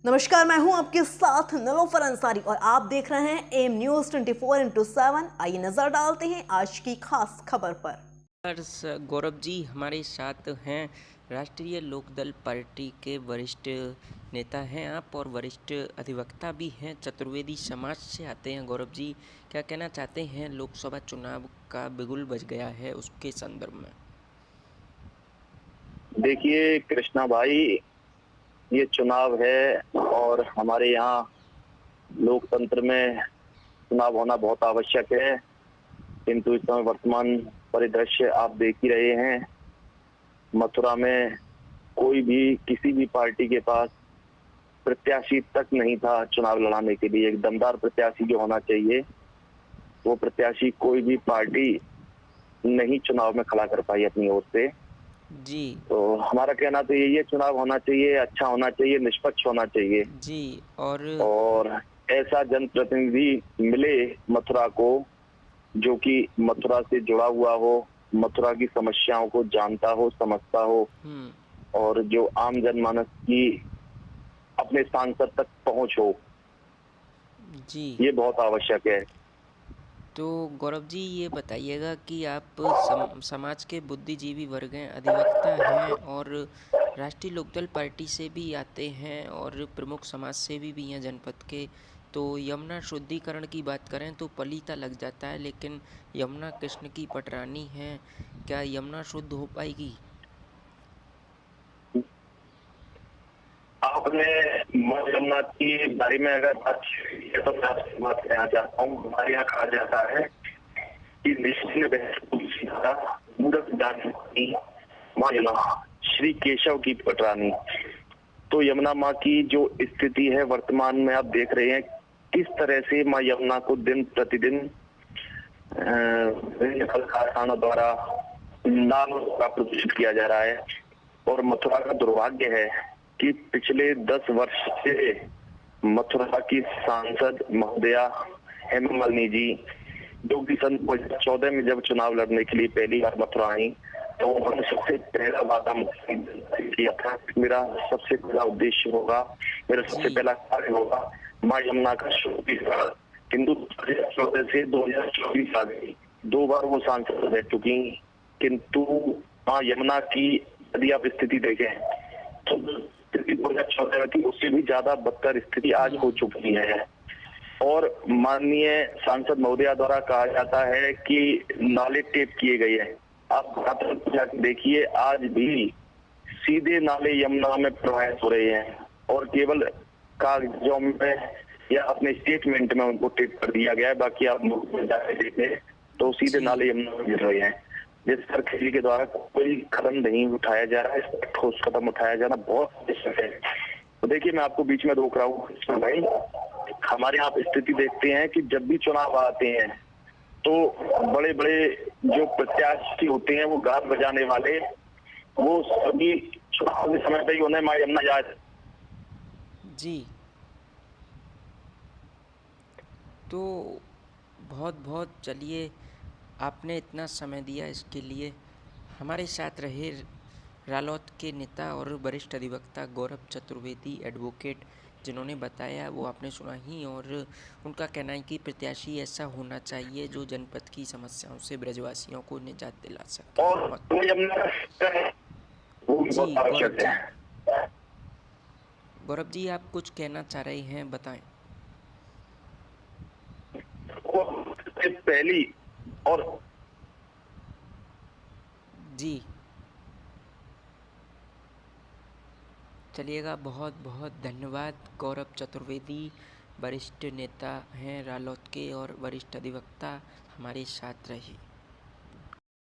नमस्कार, मैं हूं आपके साथ निलोफर अंसारी और आप देख रहे हैं एम न्यूज 24/7। आइए नजर डालते हैं आज की खास खबर पर। गौरव जी हमारे साथ हैं। राष्ट्रीय लोकदल पार्टी के वरिष्ठ नेता हैं आप और वरिष्ठ अधिवक्ता भी हैं, चतुर्वेदी समाज से आते हैं। गौरव जी, क्या कहना चाहते हैं? लोकसभा चुनाव का बिगुल बज गया है, उसके संदर्भ में। देखिए कृष्णा भाई, ये चुनाव है और हमारे यहाँ लोकतंत्र में चुनाव होना बहुत आवश्यक है, किंतु इस समय वर्तमान परिदृश्य आप देख ही रहे हैं। मथुरा में कोई भी किसी भी पार्टी के पास प्रत्याशी तक नहीं था चुनाव लड़ाने के लिए। एक दमदार प्रत्याशी जो होना चाहिए, वो प्रत्याशी कोई भी पार्टी नहीं चुनाव में खड़ा कर पाई अपनी ओर से। जी तो हमारा कहना तो यही है, चुनाव होना चाहिए, अच्छा होना चाहिए, निष्पक्ष होना चाहिए जी। और ऐसा जनप्रतिनिधि मिले मथुरा को जो कि मथुरा से जुड़ा हुआ हो, मथुरा की समस्याओं को जानता हो, समझता हो और जो आम जनमानस की अपने सांसद तक पहुंच हो, जी। ये बहुत आवश्यक है। तो गौरव जी, ये बताइएगा कि आप समाज के बुद्धिजीवी वर्ग हैं, अधिवक्ता हैं और राष्ट्रीय लोकदल पार्टी से भी आते हैं और प्रमुख समाज सेवी भी हैं जनपद के। तो यमुना शुद्धिकरण की बात करें तो पलीता लग जाता है, लेकिन यमुना कृष्ण की पटरानी है। क्या यमुना शुद्ध हो पाएगी? आपने यमुना के बारे में अगर बात की है तो मैं आपसे बात कहना चाहता हूँ। हमारे यहाँ कहा जाता है कि निश्चित बहस तुलसी धारा, मूरत दानी माँ यमुना श्री केशव की पटरानी। तो यमुना माँ की जो स्थिति है वर्तमान में आप देख रहे हैं, किस तरह से माँ यमुना को दिन प्रतिदिन कारखानों द्वारा नालों का प्रदूषित किया जा रहा है। और मथुरा का दुर्भाग्य है कि पिछले 10 वर्ष से मथुरा की सांसद महोदया हेमा मालिनी जी, जो कि सन 2014 में जब चुनाव लड़ने के लिए पहली बार मथुरा आई, तो उन्होंने सबसे पहला वादा किया था, मेरा सबसे पहला उद्देश्य होगा, मेरा सबसे पहला कार्य होगा माँ यमुना का शुद्धिकरण। किंतु 2014 से 2024 आ गई, 2 बार वो सांसद रह चुकी, किंतु माँ यमुना की यदि आप स्थिति देखें तो स्थिति 2014 की उससे भी ज्यादा बदतर स्थिति आज हो चुकी है। और माननीय सांसद महोदया द्वारा कहा जाता है कि नाले टेप किए गए हैं। आप जाकर देखिए, आज भी सीधे नाले यमुना में प्रवाहित हो रहे हैं और केवल कागजों में या अपने स्टेटमेंट में उनको टेप कर दिया गया है। बाकी आप जाकर देखें तो सीधे नाले यमुना में गिर रहे हैं, जिस पर किसी के द्वारा कोई कदम नहीं उठाया जा रहा है। इस पर ठोस कदम उठाया जाना बहुत आवश्यक है। तो देखिए, मैं आपको बीच में रोक रहा हूँ भाई, हमारे यहाँ स्थिति देखते हैं कि जब भी चुनाव आते हैं तो बड़े बड़े जो प्रत्याशी होते हैं, वो गान बजाने वाले, वो सभी चुनाव के समय पे ही उन्हें माँ यमुना याद। जी। तो बहुत बहुत चलिए, आपने इतना समय दिया इसके लिए। हमारे साथ रहे रालोद के नेता और वरिष्ठ अधिवक्ता गौरव चतुर्वेदी एडवोकेट, जिन्होंने बताया वो आपने सुना ही। और उनका कहना है कि प्रत्याशी ऐसा होना चाहिए जो जनपद की समस्याओं से ब्रजवासियों को निजात दिला सके। और जी गौरव जी, आप कुछ कहना चाह रहे हैं, बताएं। पहली और जी चलिएगा, बहुत बहुत धन्यवाद। गौरव चतुर्वेदी वरिष्ठ नेता हैं रालोद के और वरिष्ठ अधिवक्ता, हमारे साथ रहे।